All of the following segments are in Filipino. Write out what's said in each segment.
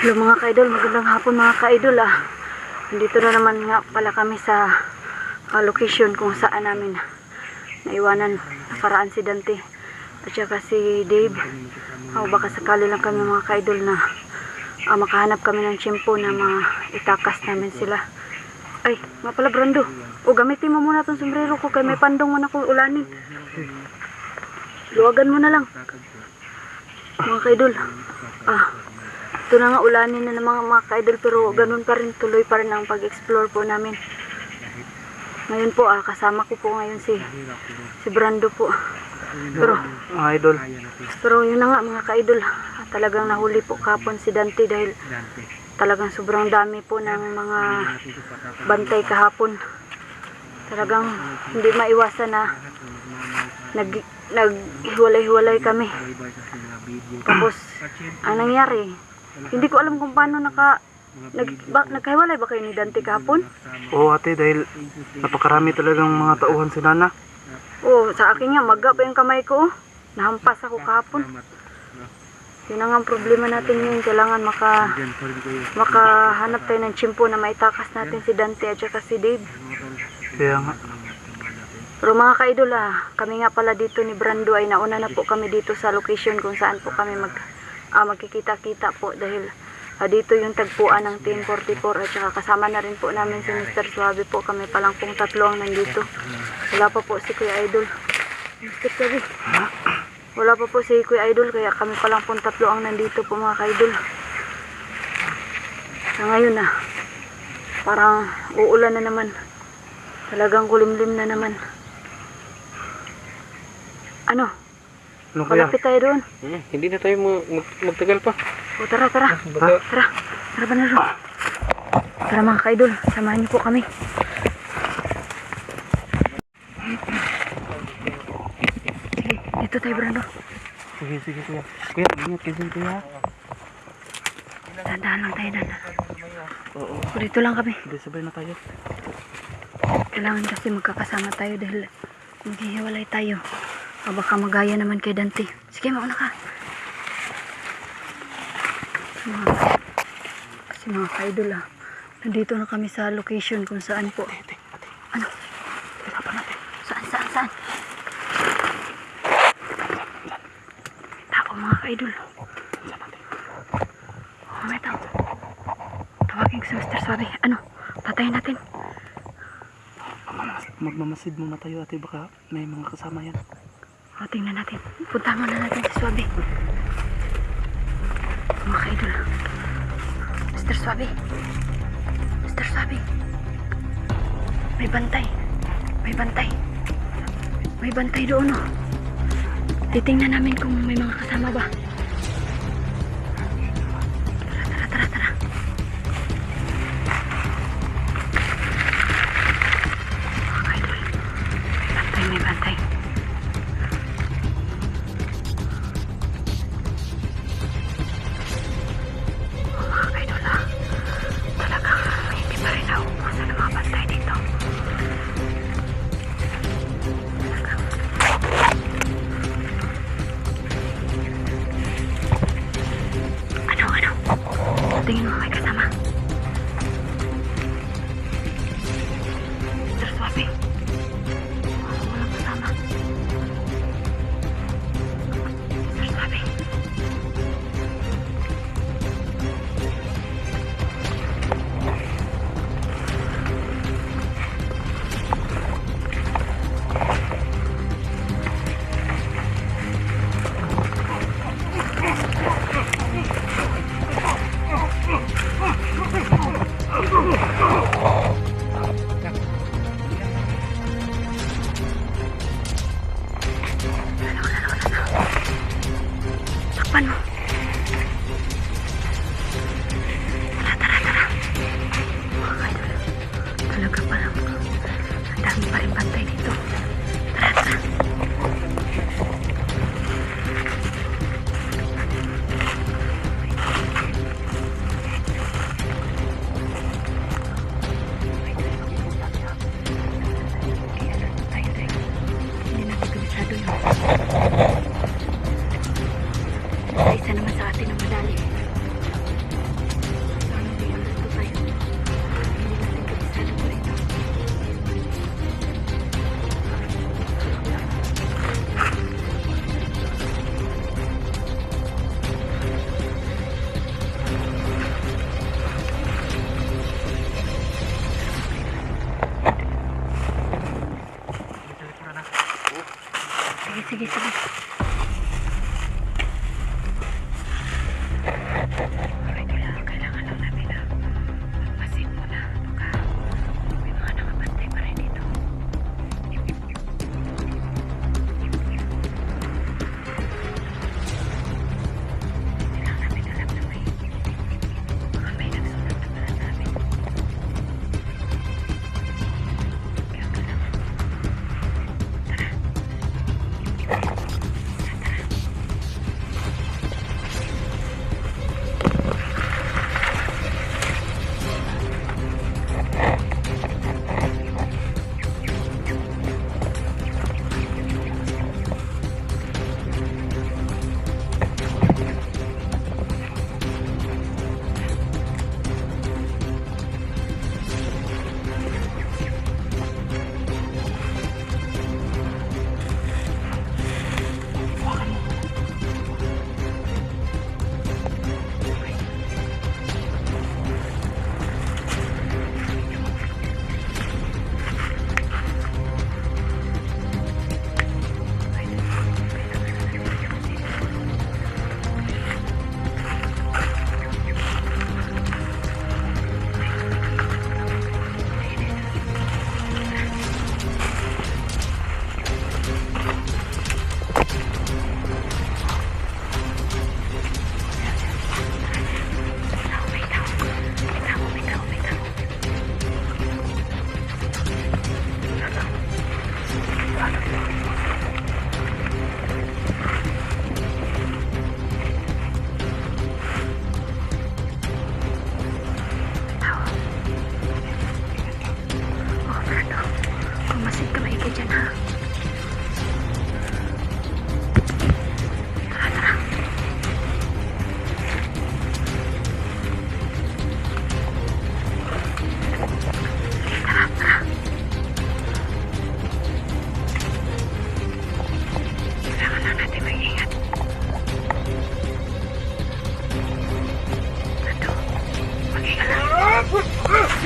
Hello mga ka-idol, magandang hapon mga ka-idol Nandito na naman nga pala kami sa location kung saan namin naiwanan nakaraan si Dante at saka si Dave. Baka sakali lang kami mga ka-idol na makahanap kami ng tiyempo na itakas namin sila. Ay, nga pala Brando. Gamitin mo muna tong sombrero ko kay may pandong man ako ulanin. Luwagan mo na lang. Mga ka-idol. Ito na nga ulanin na ng mga ka-idol pero ganun pa rin, tuloy pa rin ang pag-explore po namin. Ngayon po kasama ko po ngayon si Brando po. Pero mga idol. Pero yun na nga mga ka-idol, talagang nahuli po kapon si Dante dahil talagang sobrang dami po ng mga bantay kahapon. Talagang hindi maiwasan na naghiwalay-hiwalay kami. Tapos ang nangyari, hindi ko alam kung paano nagkahiwalay ba kayo ni Dante kahapon? Oo ate, dahil napakarami talagang mga tauhan si Nana. Sa akin nga, maga pa yung kamay ko. Nahampas ako kahapon. Yun ang problema natin ngayon. Kailangan makahanap tayo ng tiyempo na maitakas natin si Dante at saka si Dave. Kaya nga. Pero mga ka-idol, kami nga pala dito ni Brando ay nauna na po kami dito sa location kung saan po kami magkikita-kita po dahil dito yung tagpuan ng Team 44 at saka kasama na rin po namin si Mr. Suave po. Kami palang pong tatlo ang nandito. Wala pa po si Kuya Idol. Mr. Suave. Wala pa po si Kuya Idol kaya kami palang pong tatlo ang nandito po mga ka-idol. Ngayon parang uulan na naman. Talagang kulimlim na naman. Ano Malapit tayo doon. Hindi na tayo magtagal pa. Tara Banaro. Tara mga ka-idol, samahan niyo po kami. Sige, dito tayo Brando. Sige kuya. Kuya, ingat kayo dun kuya. Dahan lang tayo. Dito lang kami. Hindi, sabay na tayo. Kailangan kasi magkakasama tayo dahil maghihiwalay tayo. Baka magaya naman kay Dante. Sige, mauna ka. Kasi mga ka-idol nandito na kami sa location kung saan po. Ano? Hirapan natin. Saan? Tao mga ka-idol. May tao. Tawagin ko si Mr. Suave. Ano? Patayin natin. Magmamasid muna tayo ate, baka may mga kasama yan. Tingnan natin. Punta muna natin si Suave. Mga ka-idol. Mr. Suave. May bantay doon Titingnan namin kung may mga kasama ba. Tara. Mga ka-idol. May bantay. Tingin mo may kasama. Mr. Suave. Walang kasama. Mr. Suave.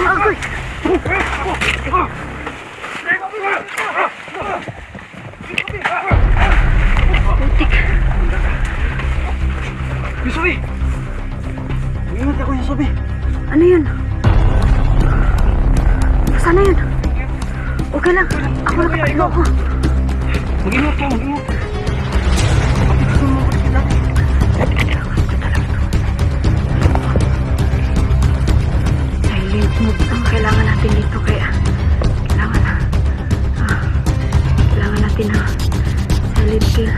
Agoy! Putik. Yusobi! Ingat ako, Yusobi! Ano yun? Sana yun? Okay lang. Ako nakatago ako. Mag-ingat ka, mag-ingat! Silent move ang kailangan natin dito kaya kailangan natin na silent kill.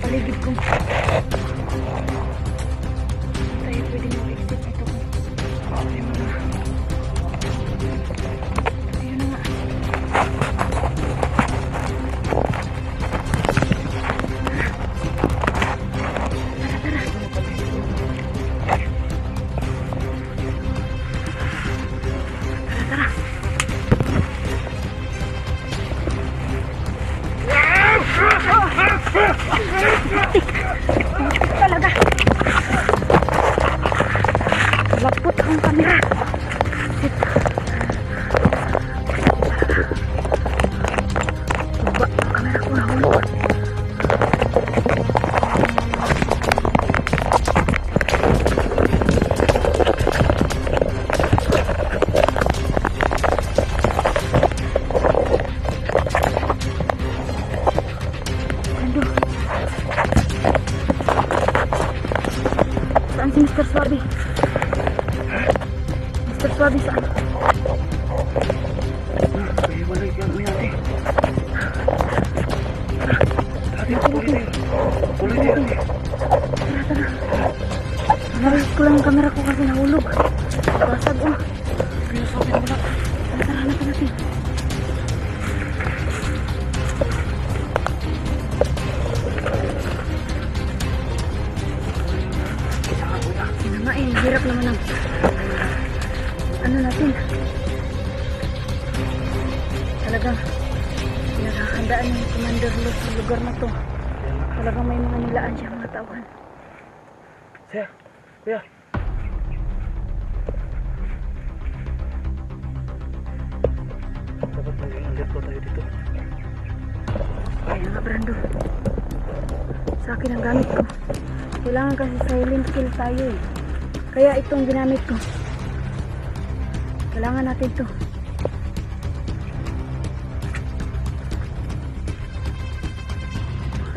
paligid ko. Tayo pwedeng mag-exit ito ko. Ay mga. Ayun na nga. Talaga. Lapot ang kamera. Baba ang kamera ko nahulog. Saan si Mr. Swabi? Mr. Swabi saan? Ay, wala yung mayate. Ate, tuloy. Tuloy niya. Tara, tara. Naris ko lang yung kamera ko kasi nahulog. Basag oh. Kaya sabi mo na. Tara, tara, hanapin natin. Hirap naman ang ano natin, talagang pinaghahandaan ng Commander Luz sa lugar na to. Talagang may mga nilaan siya mga tauhan. Sir, kuya. Dapat maging alert po tayo dito. Kaya nga Brando. Sa akin ang gamit ko. Kailangan kasi silent kill tayo eh. Kaya itong ginamit ko. Kailangan natin to.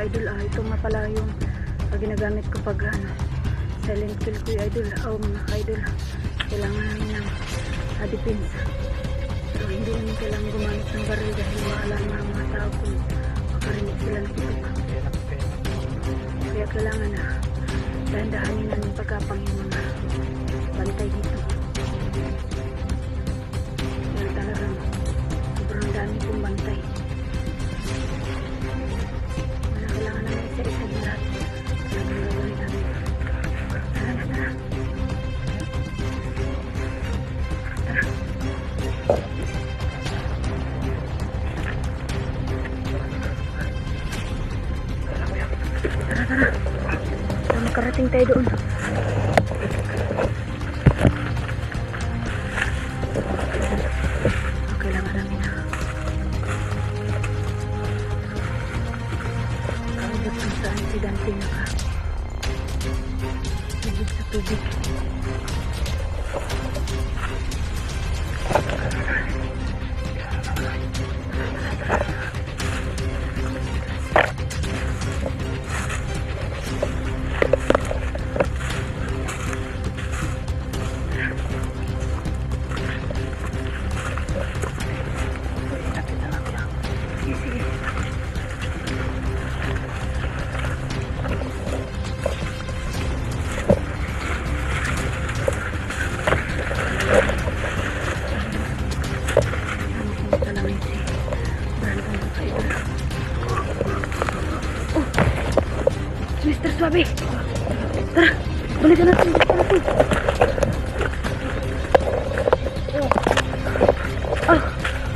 Idol, ito nga pala yung ginagamit ko pag silent kill ko yung idol. Mga idol, kailangan namin ng defense. So hindi namin kailangan gumamit ng baril dahil maalam ng mga tao kung makarinig sila ng ito. Kaya kailangan na dahan-dahanin namin pagkapang yung mga bantay dito. Kaya talagang sobrang dami kong bantay. Kailangan namin isa-isa din lahat. Talagang gagawin namin. Tara na, tara. Tara. Tara, tara. Para makarating tayo doon. Kailangan namin na kaagad kung saan si Dante tubig sa tubig. Sige, sige. Mr. Suabe, tara, balikan natin, balikan natin.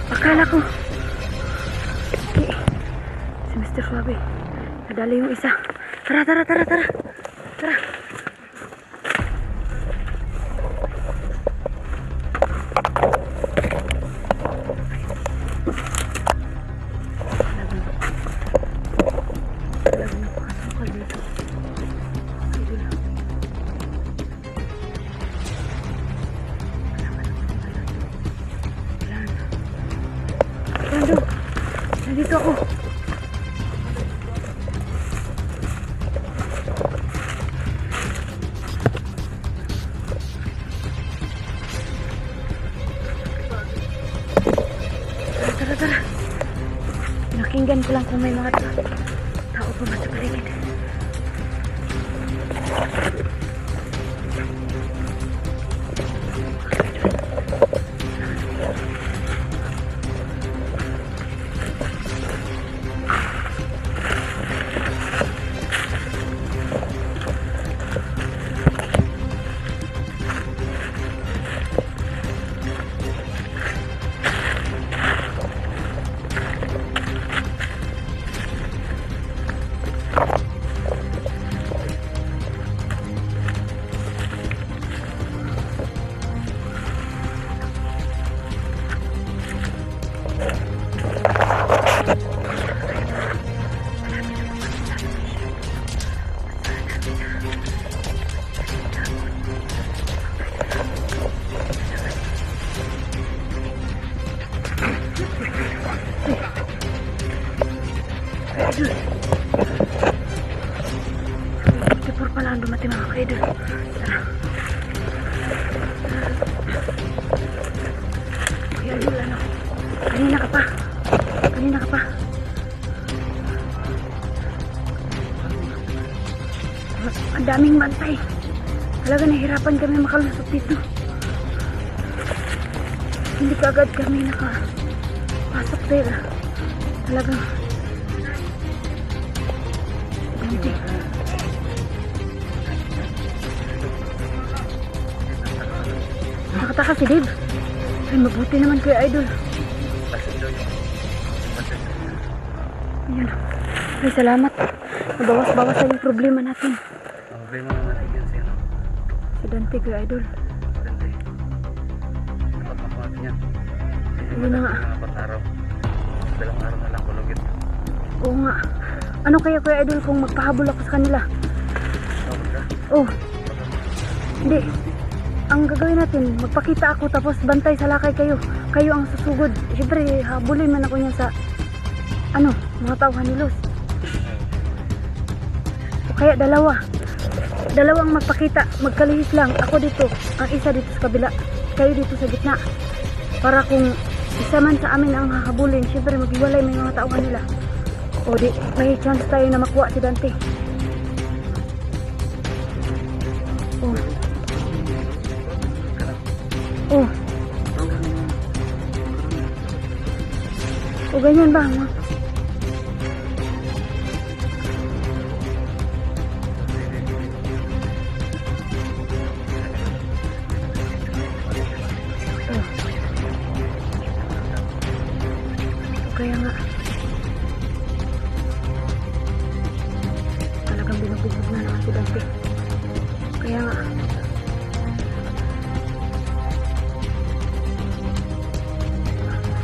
Akala ko si Mr. Suabe nadali yung isa. Tara, tara, tara, tara, tara. Nandito ako. Tara, tara. Nakinggan ko lang kung may mga tao pa ba sa paligid. Tipur pala ang dumating mga kaidol. Tara. Kuya Idol, ano? Kanina ka pa. Kanina ka pa. Ang daming bantay. Talaga nahihirapan kami makalusot dito. Hindi ka agad kami nakapasok dahil talagang hindi. Nakataka si Dave. Ay, mabuti naman Kuya Idol. Ayan. Ay, salamat. Nabawas-bawas na yung problema natin. Ang problema naman natin yan si ano. Si Dante, Kuya Idol. Dante. Dapat makuha natin yan. Yun na nga. Mga 4 araw. 2 araw na lang kulugit. Oo nga. Ano kaya, Kuya Idol, kung magpahabol ako sa kanila? Tawag ka. Oh. Hindi. Ang gagawin natin, magpakita ako tapos bantay sa lakay kayo. Kayo ang susugod. Siyempre, habulin man ako niya sa ano, mga tauhan ni Luz. O kaya dalawang magpakita, magkalihis lang. Ako dito, ang isa dito sa kabila, kayo dito sa gitna. Para kung isa man sa amin ang hahabulin, siyempre maghiwalay may mga tauhan nila. O di, may chance tayo na makuha si Dante. Oh. Oh. O ganyan ba? Ma? Oh. O kaya nga. Talagang binubugbog na naman si Dante. Kaya nga.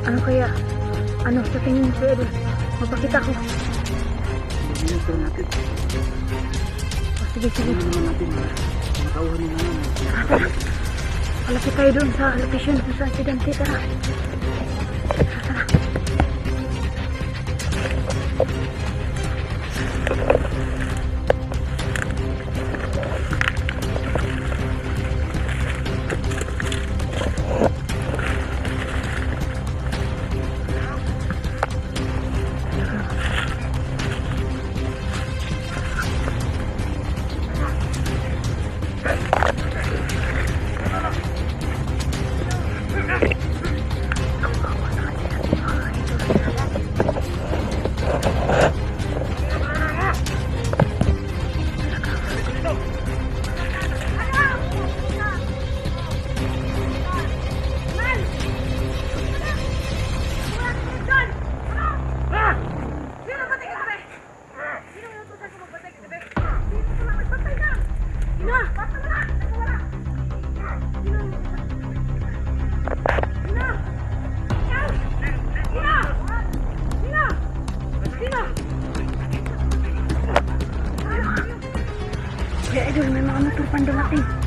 Ano kaya? Ano sa tingin mo, Kuya Idol? Magpakita ko. Hindi ko natin. O sige. Hindi naman natin. Ang tauhan nila naman. Malapit tayo doon sa location kung saan si Dante. Tara. Tara. Kuya Idol, may mga motor pang dumating.